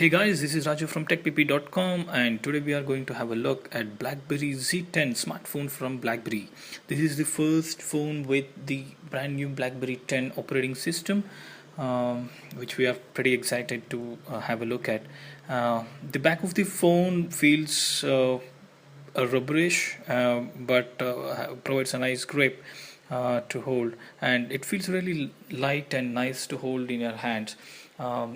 Hey guys, this is Raju from TechPP.com, and today we are going to have a look at BlackBerry Z10 smartphone from BlackBerry. This is the first phone with the brand new BlackBerry 10 operating system, which we are pretty excited to have a look at. The back of the phone feels a rubberish, but provides a nice grip to hold, and it feels really light and nice to hold in your hands.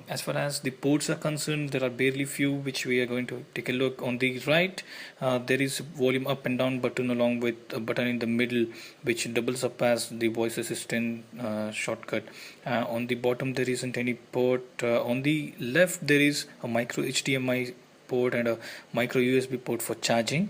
As far as the ports are concerned, there are barely few, which we are going to take a look. On the right, there is volume up and down button along with a button in the middle, which doubles up as the voice assistant shortcut. On the bottom, there isn't any port. On the left, there is a micro HDMI port and a micro USB port for charging.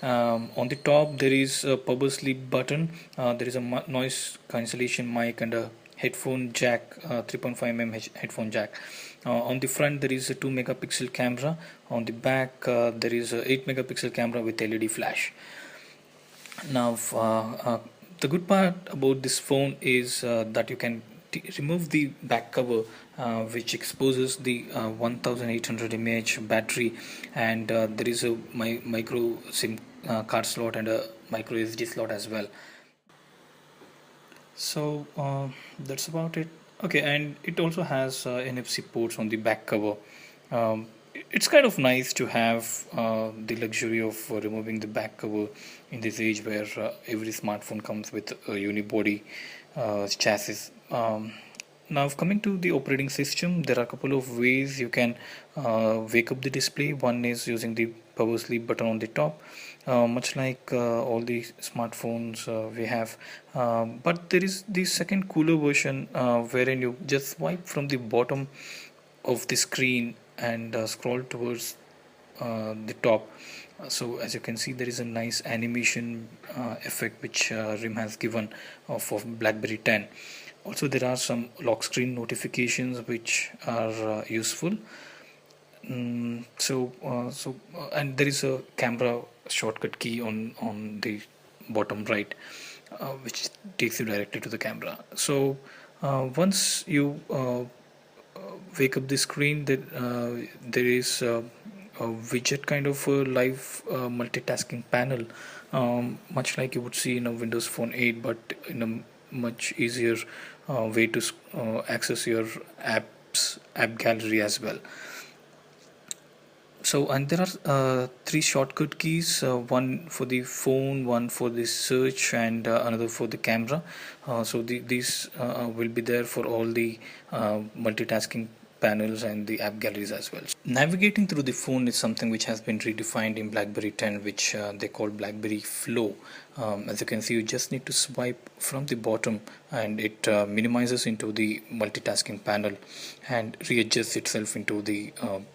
On the top, there is a power sleep button. There is a noise cancellation mic and a headphone jack, 3.5 mm headphone jack. On the front, there is a 2 megapixel camera. On the back, there is a 8 megapixel camera with LED flash. Now, the good part about this phone is that you can remove the back cover, which exposes the 1800 mAh battery, and there is a micro SIM card slot and a micro SD slot as well. So that's about it. Okay, and it also has NFC ports on the back cover. It's kind of nice to have the luxury of removing the back cover in this age where every smartphone comes with a unibody chassis. Now, coming to the operating system, there are a couple of ways you can wake up the display. One is using the power sleep button on the top, much like all the smartphones we have. But there is the second cooler version wherein you just swipe from the bottom of the screen and scroll towards the top. So as you can see, there is a nice animation effect which RIM has given for BlackBerry 10. Also, there are some lock screen notifications which are useful. And there is a camera shortcut key on the bottom right, which takes you directly to the camera. So once you wake up the screen, there is a widget kind of a live multitasking panel, much like you would see in a Windows Phone 8, but in a much easier way to access your app gallery as well. So, and there are three shortcut keys, one for the phone, one for the search, and another for the camera. These will be there for all the multitasking panels and the app galleries as well. Navigating through the phone is something which has been redefined in BlackBerry 10, which they call BlackBerry Flow. As you can see, you just need to swipe from the bottom, and it minimizes into the multitasking panel and readjusts itself into the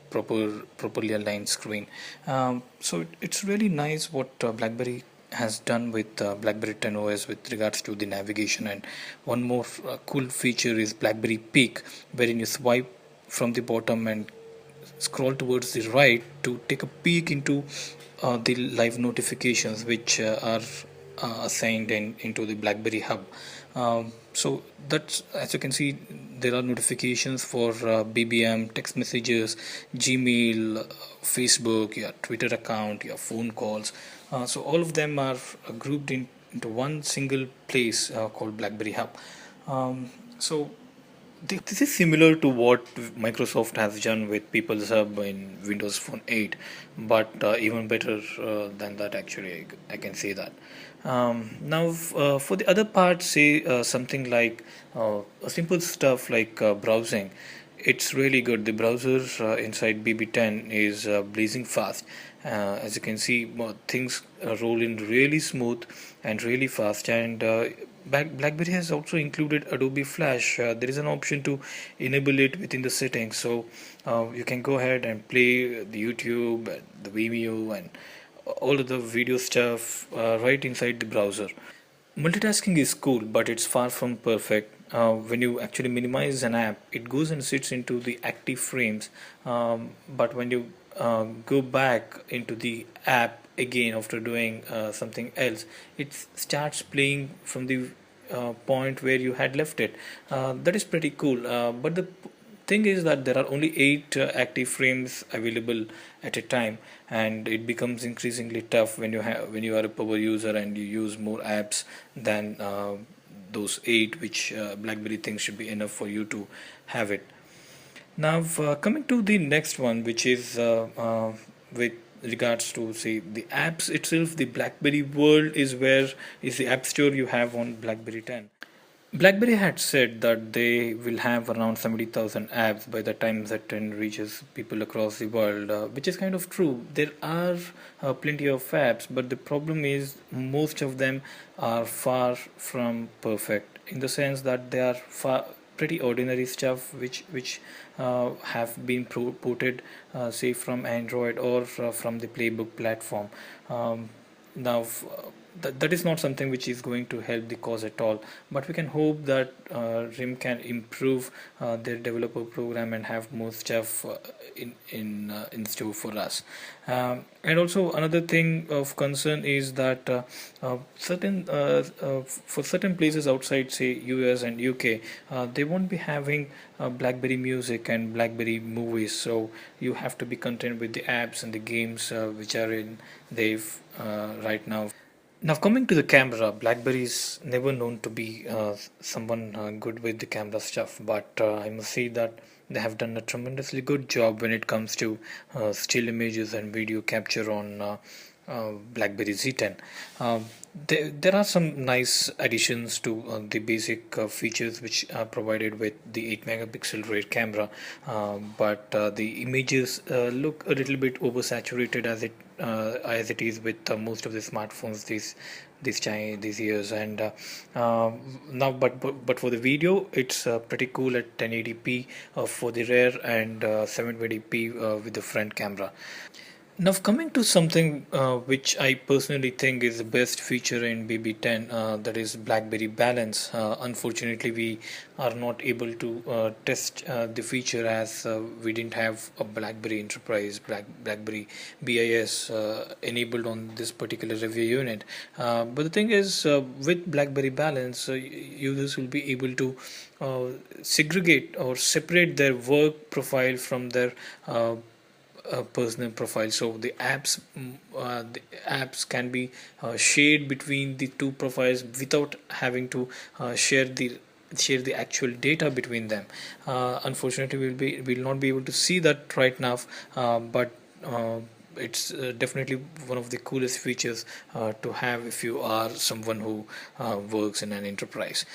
properly aligned screen. So it's really nice what BlackBerry has done with BlackBerry 10 OS with regards to the navigation. And one more cool feature is BlackBerry Peek, wherein you swipe from the bottom and scroll towards the right to take a peek into the live notifications which are assigned into the BlackBerry Hub. So that's, as you can see, there are notifications for BBM, text messages, Gmail, Facebook, your Twitter account, your phone calls. So all of them are grouped into one single place called BlackBerry Hub. So this is similar to what Microsoft has done with People's Hub in Windows Phone 8, but even better than that. Actually, I can say that. Now, for the other part, say something like simple stuff like browsing. It's really good. The browser inside BB10 is blazing fast. As you can see, things roll in really smooth and really fast. And BlackBerry has also included Adobe Flash. There is an option to enable it within the settings, so you can go ahead and play the YouTube, the Vimeo, and all of the video stuff right inside the browser. Multitasking is cool, but it's far from perfect. When you actually minimize an app, it goes and sits into the active frames. But when you go back into the app again after doing something else, it starts playing from the point where you had left it. That is pretty cool. But the thing is that there are only 8 active frames available at a time, and it becomes increasingly tough when you are a power user and you use more apps than those 8 which BlackBerry thinks should be enough for you to have it. Now, coming to the next one, which is with regards to, say, the apps itself, the BlackBerry World is the app store you have on BlackBerry 10. BlackBerry had said that they will have around 70,000 apps by the time Z10 reaches people across the world, which is kind of true. There are plenty of apps, but the problem is most of them are far from perfect, in the sense that they are pretty ordinary stuff which have been ported, say, from Android or from the Playbook platform. Now, that is not something which is going to help the cause at all, but we can hope that RIM can improve their developer program and have more stuff in store for us. And also another thing of concern is that for certain places outside, say, US and UK, they won't be having BlackBerry Music and BlackBerry Movies, so you have to be content with the apps and the games which are in Dave right now. Now, coming to the camera, BlackBerry is never known to be someone good with the camera stuff, but I must say that they have done a tremendously good job when it comes to still images and video capture on BlackBerry Z10. There are some nice additions to the basic features which are provided with the 8 megapixel rear camera, but the images look a little bit oversaturated as it is with most of the smartphones these years. And now, but for the video, it's pretty cool at 1080p for the rear and 720p with the front camera. Now, coming to something which I personally think is the best feature in BB10, that is BlackBerry Balance. Unfortunately, we are not able to test the feature as we didn't have a BlackBerry Enterprise, BlackBerry BIS enabled on this particular review unit. But the thing is, with BlackBerry Balance, users will be able to segregate or separate their work profile from their personal profile. So the apps can be shared between the two profiles without having to share the actual data between them. Unfortunately, we'll not be able to see that right now, but it's definitely one of the coolest features to have if you are someone who works in an enterprise.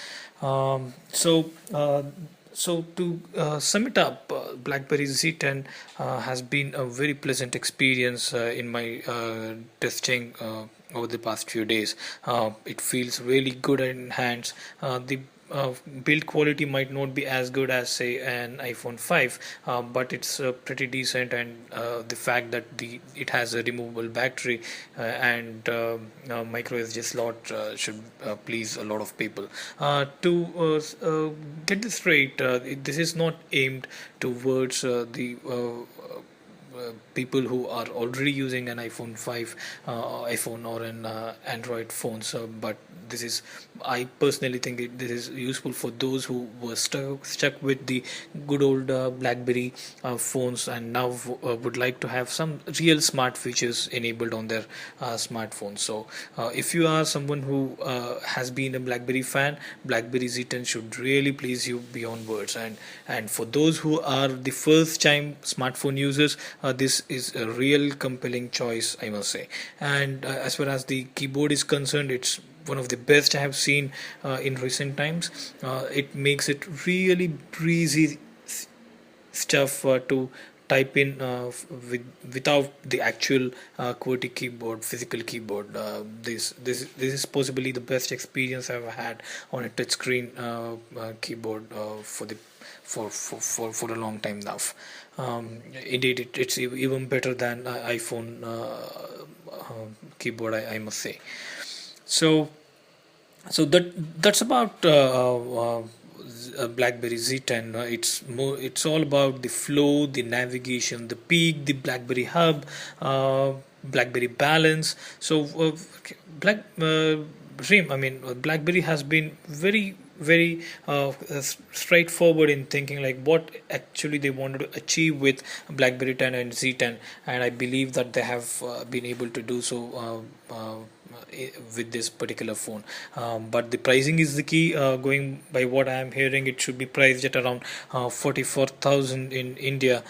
So to sum it up, BlackBerry Z10 has been a very pleasant experience in my testing over the past few days. It feels really good in hands. The build quality might not be as good as, say, an iPhone 5, but it's pretty decent, and the fact that it has a removable battery and micro SD slot should please a lot of people. To get this straight, this is not aimed towards the people who are already using an iPhone 5 iPhone or an Android phone. So, but I personally think this is useful for those who were stuck with the good old BlackBerry phones and now would like to have some real smart features enabled on their smartphones. So if you are someone who has been a BlackBerry fan, BlackBerry Z10 should really please you beyond words. And for those who are the first time smartphone users, this is a real compelling choice, I must say. And as far as the keyboard is concerned, it's one of the best I have seen in recent times. It makes it really breezy stuff to type in without the actual QWERTY keyboard, physical keyboard. This is possibly the best experience I've had on a touchscreen keyboard for a long time now. Indeed, it's even better than iPhone keyboard, I must say. So that's about BlackBerry Z10. It's all about the flow, the navigation, the peak, the BlackBerry Hub, BlackBerry Balance. So BlackBerry has been very very straightforward in thinking like what actually they wanted to achieve with BlackBerry 10 and Z10, and I believe that they have been able to do so with this particular phone. But the pricing is the key. Going by what I am hearing, it should be priced at around 44,000 in India,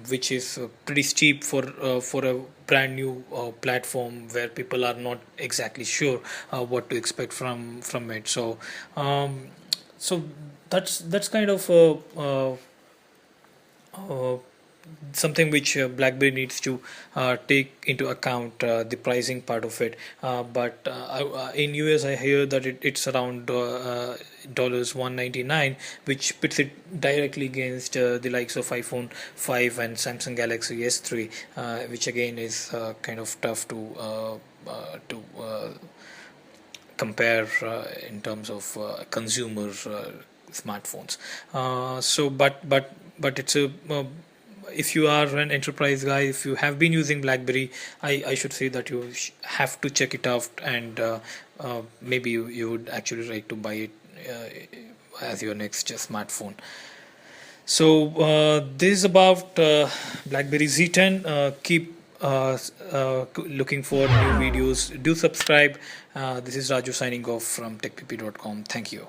which is pretty steep for a brand new platform where people are not exactly sure what to expect from it. So that's kind of uh, something which BlackBerry needs to take into account, the pricing part of it. But in US, I hear that it's around dollars 199, which puts it directly against the likes of iPhone 5 and Samsung Galaxy S3, which again is kind of tough to compare in terms of consumer smartphones. But it's a if you are an enterprise guy, if you have been using BlackBerry, I should say that you have to check it out, and maybe you would actually like to buy it as your next smartphone. So this is about BlackBerry Z10. Keep looking for new videos. Do subscribe. This is Raju signing off from TechPP.com. Thank you.